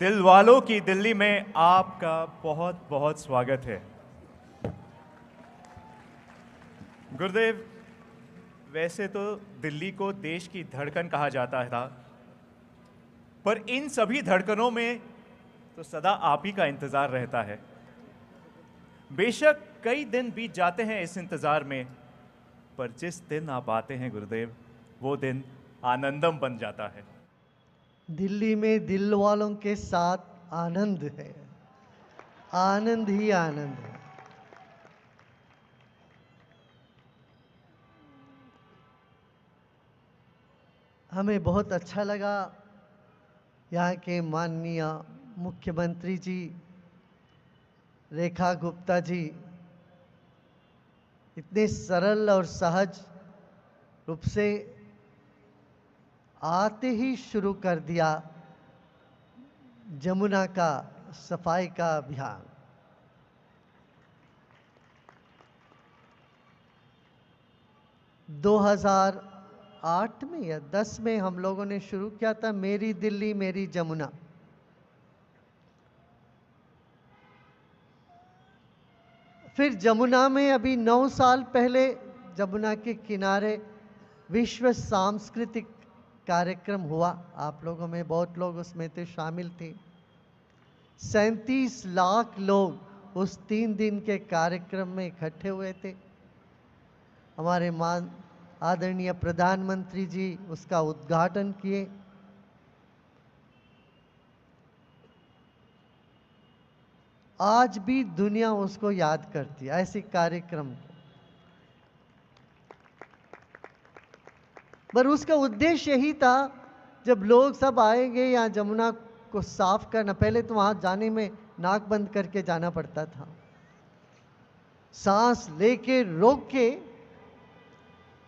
दिल वालों की दिल्ली में आपका बहुत बहुत स्वागत है। गुरुदेव, वैसे तो दिल्ली को देश की धड़कन कहा जाता था, पर इन सभी धड़कनों में तो सदा आप ही का इंतजार रहता है। बेशक कई दिन बीत जाते हैं इस इंतजार में, पर जिस दिन आप आते हैं गुरुदेव, वो दिन आनंदम बन जाता है। दिल्ली में दिल वालों के साथ आनंद है, आनंद ही आनंद है। हमें बहुत अच्छा लगा यहाँ के माननीय मुख्यमंत्री जी रेखा गुप्ता जी इतने सरल और सहज रूप से आते ही शुरू कर दिया जमुना का सफाई का अभियान। दो 2008 में या 10 में हम लोगों ने शुरू किया था मेरी दिल्ली मेरी जमुना। फिर जमुना में अभी 9 साल पहले जमुना के किनारे विश्व सांस्कृतिक कार्यक्रम हुआ। आप लोगों में बहुत लोग उसमें थे, शामिल थे। 37 लाख लोग उस 3 दिन के कार्यक्रम में इकट्ठे हुए थे। हमारे मान आदरणीय प्रधानमंत्री जी उसका उद्घाटन किए। आज भी दुनिया उसको याद करती है, ऐसे कार्यक्रम को। पर उसका उद्देश्य यही था, जब लोग सब आएंगे यहाँ जमुना को साफ करना, पहले तो वहां जाने में नाक बंद करके जाना पड़ता था, सांस लेके रोक के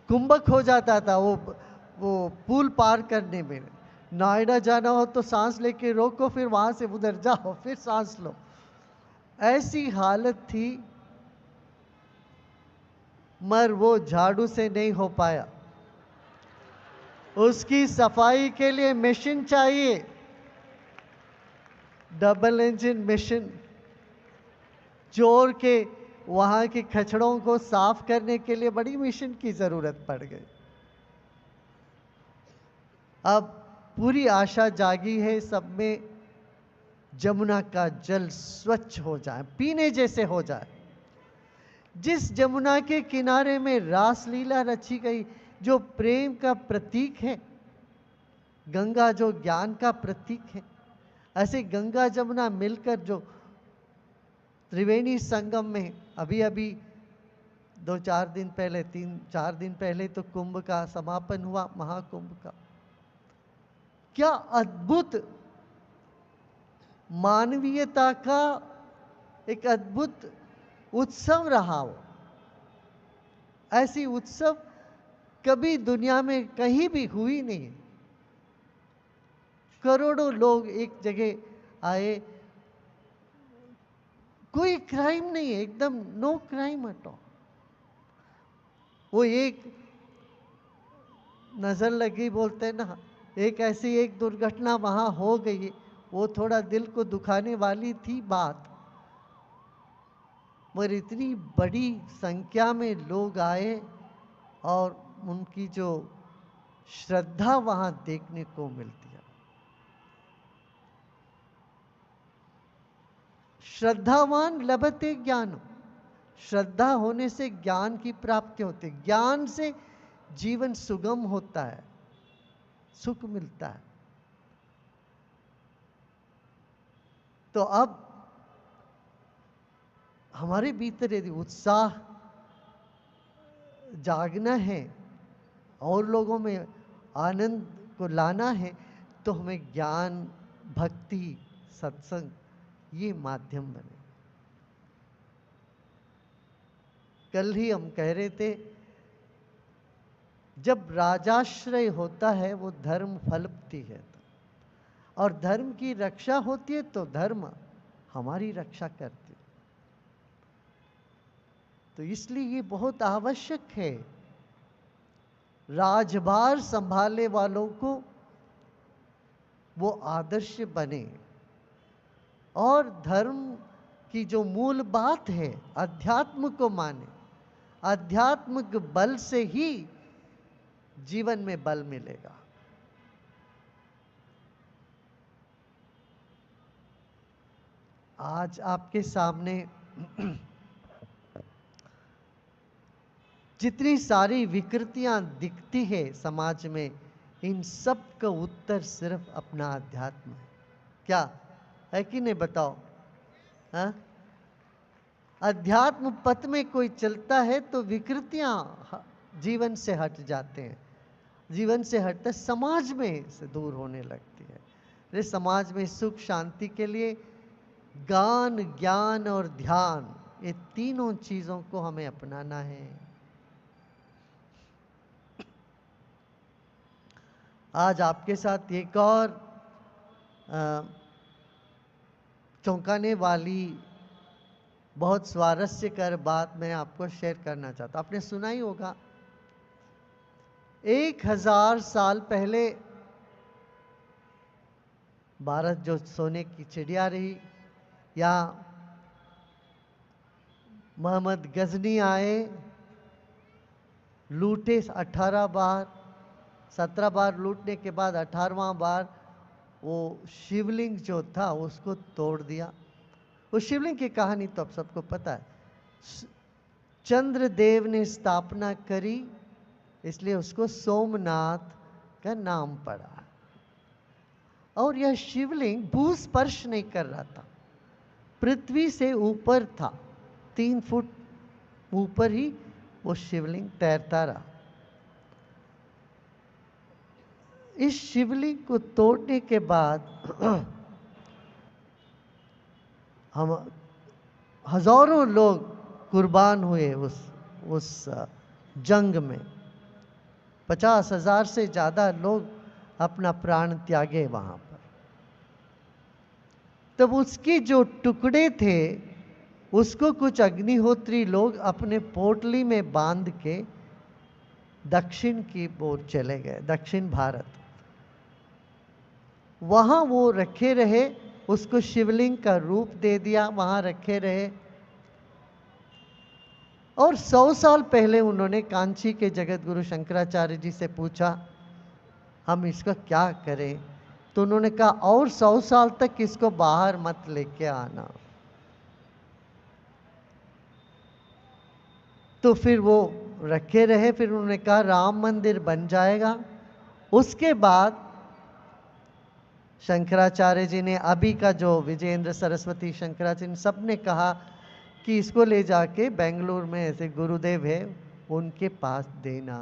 कुंभक हो जाता था वो पुल पार करने में। नोएडा जाना हो तो सांस लेके रोको, फिर वहां से उधर जाओ, फिर सांस लो, ऐसी हालत थी। मगर वो झाड़ू से नहीं हो पाया। उसकी सफाई के लिए मशीन चाहिए, डबल इंजन मशीन, जोड़ के वहां के कचड़ों को साफ करने के लिए बड़ी मशीन की जरूरत पड़ गई। अब पूरी आशा जागी है सब में, जमुना का जल स्वच्छ हो जाए, पीने जैसे हो जाए। जिस जमुना के किनारे में रासलीला रची गई, जो प्रेम का प्रतीक है, गंगा जो ज्ञान का प्रतीक है, ऐसे गंगा जमुना मिलकर जो त्रिवेणी संगम में अभी अभी 2-4 दिन पहले, 3-4 दिन पहले तो कुंभ का समापन हुआ, महाकुंभ का। क्या अद्भुत मानवीयता का एक अद्भुत उत्सव रहा हो। ऐसी उत्सव कभी दुनिया में कहीं भी हुई नहीं। करोड़ों लोग एक जगह आए, कोई क्राइम नहीं है, एकदम नो क्राइम एट ऑल। वो एक नजर लगी बोलते हैं ना, एक ऐसी एक दुर्घटना वहां हो गई, वो थोड़ा दिल को दुखाने वाली थी बात, मगर इतनी बड़ी संख्या में लोग आए और उनकी जो श्रद्धा वहां देखने को मिलती है। श्रद्धावान लभते ज्ञान, श्रद्धा होने से ज्ञान की प्राप्ति होती है, ज्ञान से जीवन सुगम होता है, सुख मिलता है। तो अब हमारे भीतर यदि उत्साह जागना है और लोगों में आनंद को लाना है, तो हमें ज्ञान, भक्ति, सत्संग ये माध्यम बने। कल ही हम कह रहे थे, जब राजाश्रय होता है वो धर्म फलती है, और धर्म की रक्षा होती है तो धर्म हमारी रक्षा करती है। तो इसलिए ये बहुत आवश्यक है, राजभार संभालने वालों को वो आदर्श बने। और धर्म की जो मूल बात है, अध्यात्म को माने। आध्यात्मिक बल से ही जीवन में बल मिलेगा। आज आपके सामने जितनी सारी विकृतियां दिखती है समाज में, इन सब का उत्तर सिर्फ अपना अध्यात्म है। क्या है कि नहीं, बताओ? हाँ? अध्यात्म पथ में कोई चलता है तो विकृतियां जीवन से हट जाते हैं, जीवन से हटते समाज में से दूर होने लगती है। अरे समाज में सुख शांति के लिए गान, ज्ञान और ध्यान, ये तीनों चीजों को हमें अपनाना है। आज आपके साथ एक और चौंकाने वाली, बहुत स्वारस्यकर बात मैं आपको शेयर करना चाहता हूं। आपने सुना ही होगा, 1000 साल पहले भारत जो सोने की चिड़िया रही, या मोहम्मद गजनी आए, लूटे 18 बार, 17 बार लूटने के बाद 18वां बार वो शिवलिंग जो था उसको तोड़ दिया। उस शिवलिंग की कहानी तो आप सबको पता है। चंद्रदेव ने स्थापना करी, इसलिए उसको सोमनाथ का नाम पड़ा। और यह शिवलिंग भूस्पर्श नहीं कर रहा था, पृथ्वी से ऊपर था, 3 फुट ऊपर ही वो शिवलिंग तैरता रहा। इस शिवलिंग को तोड़ने के बाद हम हजारों लोग कुर्बान हुए उस जंग में। 50,000 से ज्यादा लोग अपना प्राण त्यागे वहां पर। तब उसके जो टुकड़े थे उसको कुछ अग्निहोत्री लोग अपने पोटली में बांध के दक्षिण की ओर चले गए, दक्षिण भारत। वहां वो रखे रहे, उसको शिवलिंग का रूप दे दिया, वहां रखे रहे। और 100 साल पहले उन्होंने कांची के जगत गुरु शंकराचार्य जी से पूछा, हम इसका क्या करें? तो उन्होंने कहा, और 100 साल तक इसको बाहर मत लेके आना। तो फिर वो रखे रहे। फिर उन्होंने कहा राम मंदिर बन जाएगा। उसके बाद शंकराचार्य जी ने, अभी का जो विजेंद्र सरस्वती शंकराचार्य, सबने कहा कि इसको ले जाके बेंगलुरु में ऐसे गुरुदेव है उनके पास देना।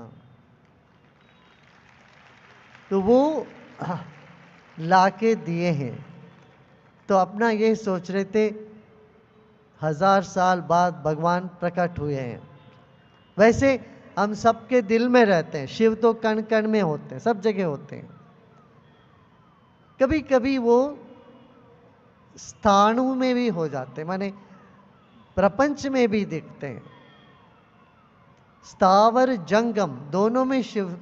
तो वो लाके दिए हैं। तो अपना ये सोच रहे थे 1000 साल बाद भगवान प्रकट हुए हैं। वैसे हम सबके दिल में रहते हैं, शिव तो कण कण में होते हैं, सब जगह होते हैं। कभी कभी वो स्थाणु में भी हो जाते हैं, माने प्रपंच में भी दिखते हैं। स्थावर जंगम दोनों में शिव,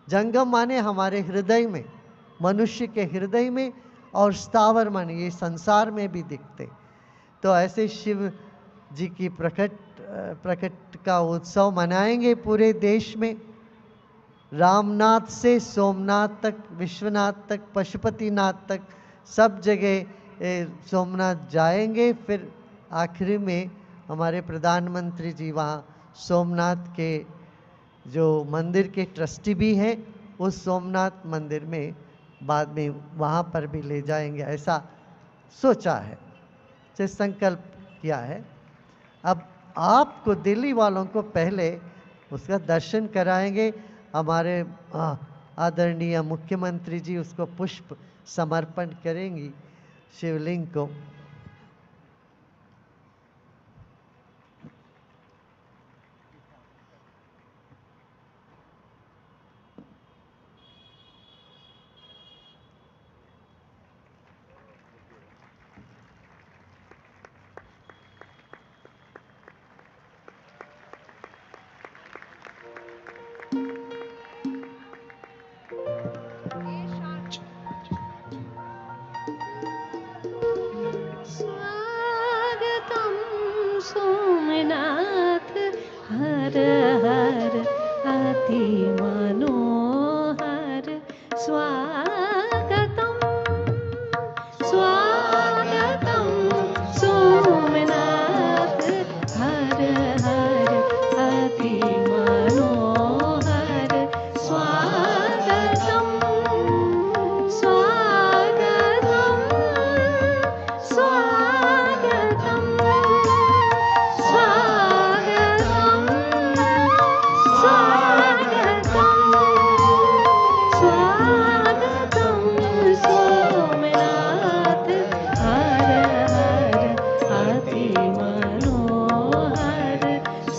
जंगम माने हमारे हृदय में, मनुष्य के हृदय में, और स्थावर माने ये संसार में भी दिखते। तो ऐसे शिव जी की प्रकट का उत्सव मनाएंगे पूरे देश में। रामनाथ से सोमनाथ तक, विश्वनाथ तक, पशुपतिनाथ तक, सब जगह सोमनाथ जाएंगे। फिर आखिरी में हमारे प्रधानमंत्री जी वहाँ सोमनाथ के जो मंदिर के ट्रस्टी भी हैं, उस सोमनाथ मंदिर में बाद में वहाँ पर भी ले जाएंगे, ऐसा सोचा है, से संकल्प किया है। अब आपको दिल्ली वालों को पहले उसका दर्शन कराएंगे। हमारे आदरणीय मुख्यमंत्री जी उसको पुष्प समर्पण करेंगी शिवलिंग को। सोमनाथ हर हर अति मनोहर स्वागतम स्वागतम सोमनाथ हर हर अति मनोहर स्वागतम स्वागतम स्वागतम स्वागतम स्वागतम सोमनाथ हर हर अति मनोहर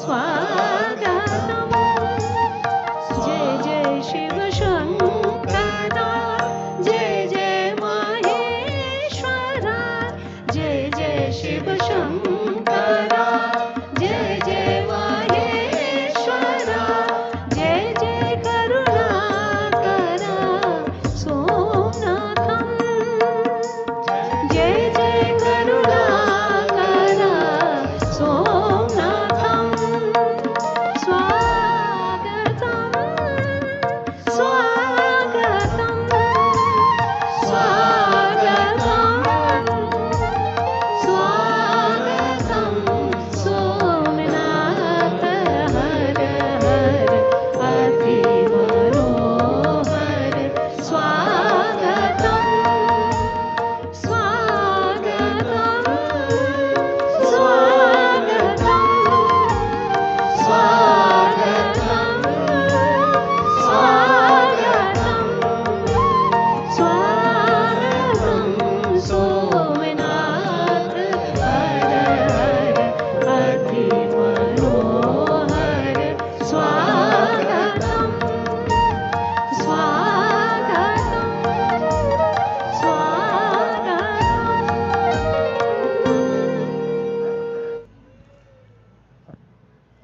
स्वागतम जय जय शिव शंकरा जय जय महेश्वरा जय जय शिव शंकरा जय जय महेश्वरा जय जय करुणाकरा सोमनाथम जय जय करुणाकरा सोमनाथम स्वागतम स्वागतम स्वागतम स्वागतम सोमनाथ हर हर अति मनोहर स्वागतम स्वागतम स्वागतम स्वागतम स्वागतम सोमनाथ हर हर अति मनोहर स्वागतम स्वागतम स्वागतम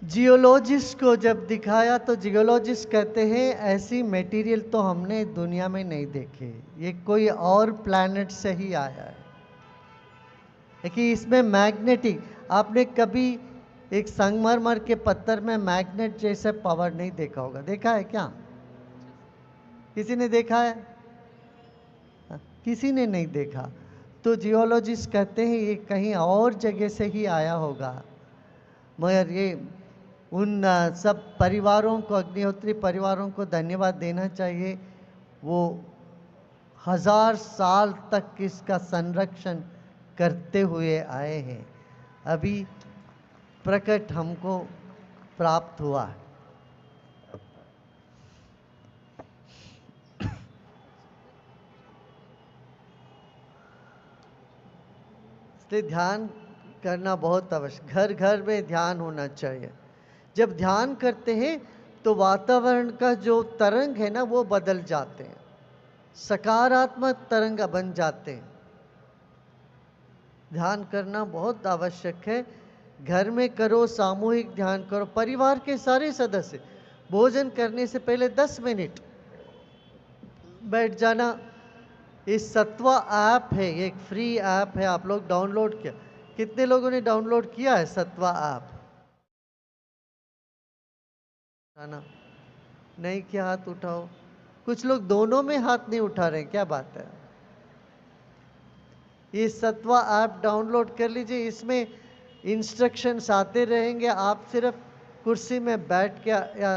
जियोलॉजिस्ट को जब दिखाया तो जियोलॉजिस्ट कहते हैं ऐसी मटेरियल तो हमने दुनिया में नहीं देखे, ये कोई और प्लैनेट से ही आया है कि इसमें मैग्नेटिक, आपने कभी एक संगमरमर के पत्थर में मैग्नेट जैसे पावर नहीं देखा होगा, देखा है क्या? किसी ने देखा है? किसी ने नहीं देखा। तो जियोलॉजिस्ट कहते हैं ये कहीं और जगह से ही आया होगा, मगर ये उन सब परिवारों को, अग्निहोत्री परिवारों को धन्यवाद देना चाहिए। वो 1000 साल तक इसका संरक्षण करते हुए आए हैं, अभी प्रकट हमको प्राप्त हुआ है। इसलिए ध्यान करना बहुत आवश्यक, घर घर में ध्यान होना चाहिए। जब ध्यान करते हैं तो वातावरण का जो तरंग है ना वो बदल जाते हैं, सकारात्मक तरंग बन जाते हैं। ध्यान करना बहुत आवश्यक है, घर में करो, सामूहिक ध्यान करो, परिवार के सारे सदस्य भोजन करने से पहले 10 मिनट बैठ जाना। इस सत्वा ऐप है, एक फ्री ऐप है, आप लोग डाउनलोड किया, कितने लोगों ने डाउनलोड किया है सत्वा ऐप? ना नहीं किया हाथ उठाओ। कुछ लोग दोनों में हाथ नहीं उठा रहे, क्या बात है? ये सत्वा ऐप डाउनलोड कर लीजिए, इसमें इंस्ट्रक्शंस आते रहेंगे, आप सिर्फ कुर्सी में बैठ के या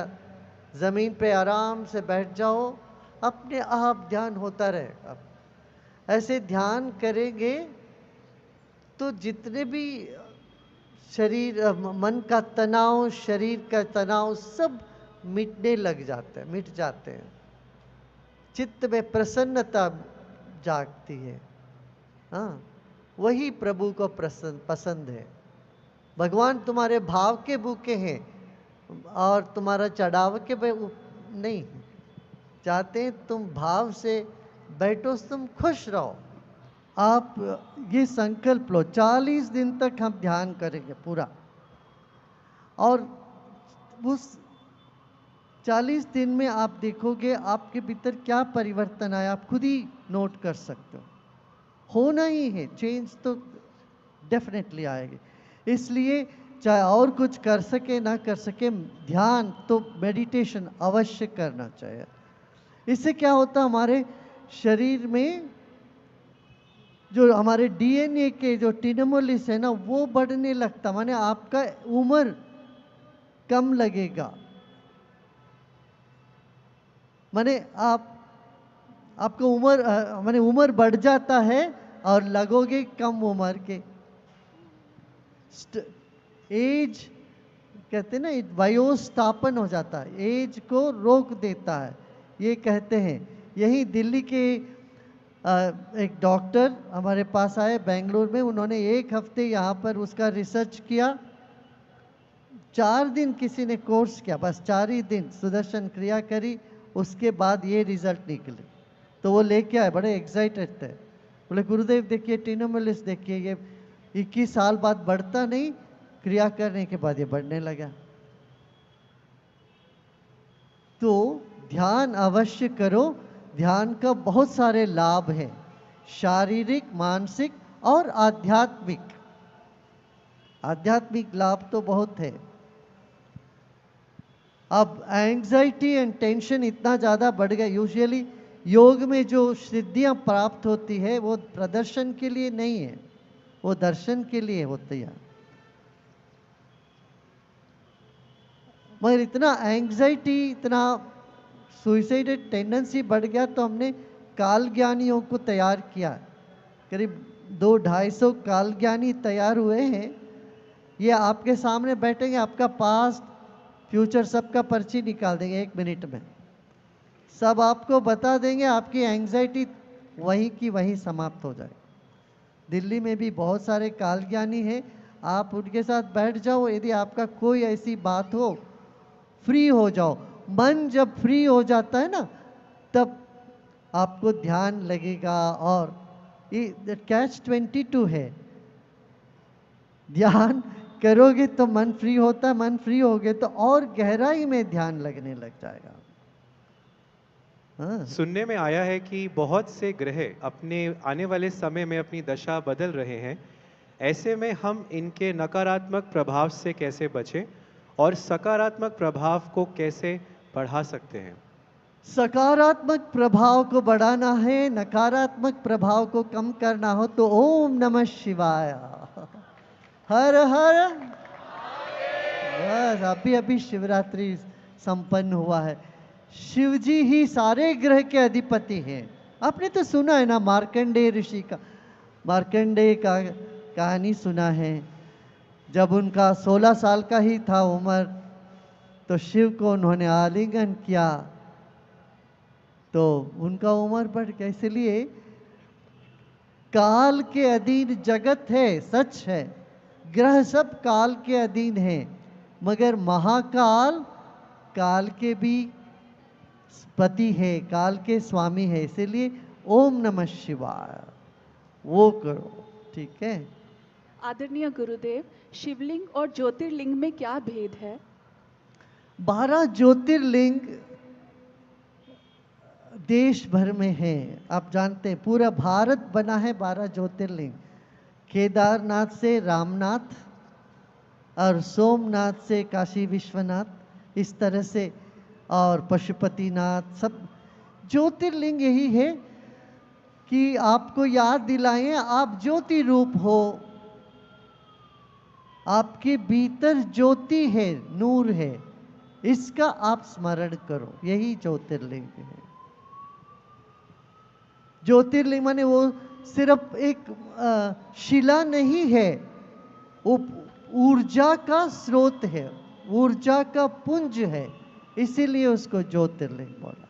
ज़मीन पे आराम से बैठ जाओ, अपने आप ध्यान होता रहेगा। ऐसे ध्यान करेंगे तो जितने भी शरीर, मन का तनाव, शरीर का तनाव सब मिटने लग जाते हैं, मिट जाते हैं। चित्त में प्रसन्नता जागती है। हाँ, वही प्रभु को पसंद है। भगवान तुम्हारे भाव के भूखे हैं और तुम्हारा चढ़ाव के नहीं चाहते हैं। तुम भाव से बैठो, तुम खुश रहो। आप ये संकल्प लो, 40 दिन तक हम ध्यान करेंगे पूरा, और उस 40 दिन में आप देखोगे आपके भीतर क्या परिवर्तन आया, आप खुद ही नोट कर सकते हो। होना ही है, चेंज तो डेफिनेटली आएगी। इसलिए चाहे और कुछ कर सके ना कर सके, ध्यान तो मेडिटेशन अवश्य करना चाहिए। इससे क्या होता, हमारे शरीर में जो हमारे डीएनए के जो टिनोमोलिस है ना, वो बढ़ने लगता, माने आपका उम्र कम लगेगा। माने आपका उम्र माने उम्र बढ़ जाता है और लगोगे कम उम्र के। एज कहते हैं ना, वयोस्थापन हो जाता है, एज को रोक देता है, ये कहते हैं। यही दिल्ली के एक डॉक्टर हमारे पास आए बेंगलुरु में, उन्होंने 1 हफ्ते यहाँ पर उसका रिसर्च किया। 4 दिन किसी ने कोर्स किया, बस 4 ही दिन सुदर्शन क्रिया करी, उसके बाद ये रिजल्ट निकले। तो वो लेके आए, बड़े एक्साइटेड थे। बोले गुरुदेव देखिए टिनोमोलिस देखिए, ये 21 साल बाद बढ़ता नहीं, क्रिया करने के बाद ये बढ़ने लगा। तो ध्यान अवश्य करो। ध्यान का बहुत सारे लाभ हैं, शारीरिक, मानसिक और आध्यात्मिक। आध्यात्मिक लाभ तो बहुत है। अब एंजाइटी एंड टेंशन इतना ज़्यादा बढ़ गया। यूजुअली योग में जो सिद्धियां प्राप्त होती है वो प्रदर्शन के लिए नहीं है, वो दर्शन के लिए होती है। मगर इतना एंजाइटी, इतना सुइसाइड टेंडेंसी बढ़ गया, तो हमने काल ज्ञानियों को तैयार किया। करीब 200-250 काल ज्ञानी तैयार हुए हैं। ये आपके सामने बैठेंगे, आपका पास्ट फ्यूचर सबका पर्ची निकाल देंगे 1 मिनट में, सब आपको बता देंगे, आपकी एंजाइटी वहीं की वहीं समाप्त हो जाए। दिल्ली में भी बहुत सारे काल ज्ञानी हैं, आप उनके साथ बैठ जाओ, यदि आपका कोई ऐसी बात हो, फ्री हो जाओ। मन जब फ्री हो जाता है ना, तब आपको ध्यान लगेगा। और ये catch-22 है, ध्यान करोगे तो मन फ्री होता है, मन फ्री होगे तो और गहराई में ध्यान लगने लग जाएगा। हाँ। सुनने में आया है कि बहुत से ग्रह अपने आने वाले समय में अपनी दशा बदल रहे हैं। ऐसे में हम इनके नकारात्मक प्रभाव से कैसे बचें और सकारात्मक प्रभाव को कैसे बढ़ा सकते हैं? सकारात्मक प्रभाव को बढ़ाना है, नकारात्मक प्रभाव को कम करना हो तो ओम नमः शिवाय, हर हर। बस अभी शिवरात्रि संपन्न हुआ है। शिव जी ही सारे ग्रह के अधिपति हैं। आपने तो सुना है ना मार्कंडेय ऋषि का, मार्कंडेय का कहानी सुना है। जब उनका 16 साल का ही था उम्र, तो शिव को उन्होंने आलिंगन किया, तो उनका उम्र बढ़ गया। इसलिए काल के अधीन जगत है, सच है, ग्रह सब काल के अधीन हैं, मगर महाकाल काल के भी पति है, काल के स्वामी है। इसलिए ओम नमः शिवाय वो करो, ठीक है। आदरणीय गुरुदेव, शिवलिंग और ज्योतिर्लिंग में क्या भेद है? 12 ज्योतिर्लिंग देश भर में है। आप जानते हैं पूरा भारत बना है 12 ज्योतिर्लिंग। केदारनाथ से रामनाथ और सोमनाथ से काशी विश्वनाथ, इस तरह से, और पशुपतिनाथ, सब ज्योतिर्लिंग यही है कि आपको याद दिलाएं आप ज्योति रूप हो, आपके भीतर ज्योति है, नूर है, इसका आप स्मरण करो, यही ज्योतिर्लिंग है। ज्योतिर्लिंग माने वो सिर्फ एक शिला नहीं है, वो ऊर्जा का स्रोत है, ऊर्जा का पुंज है, इसीलिए उसको ज्योतिर्लिंग बोला।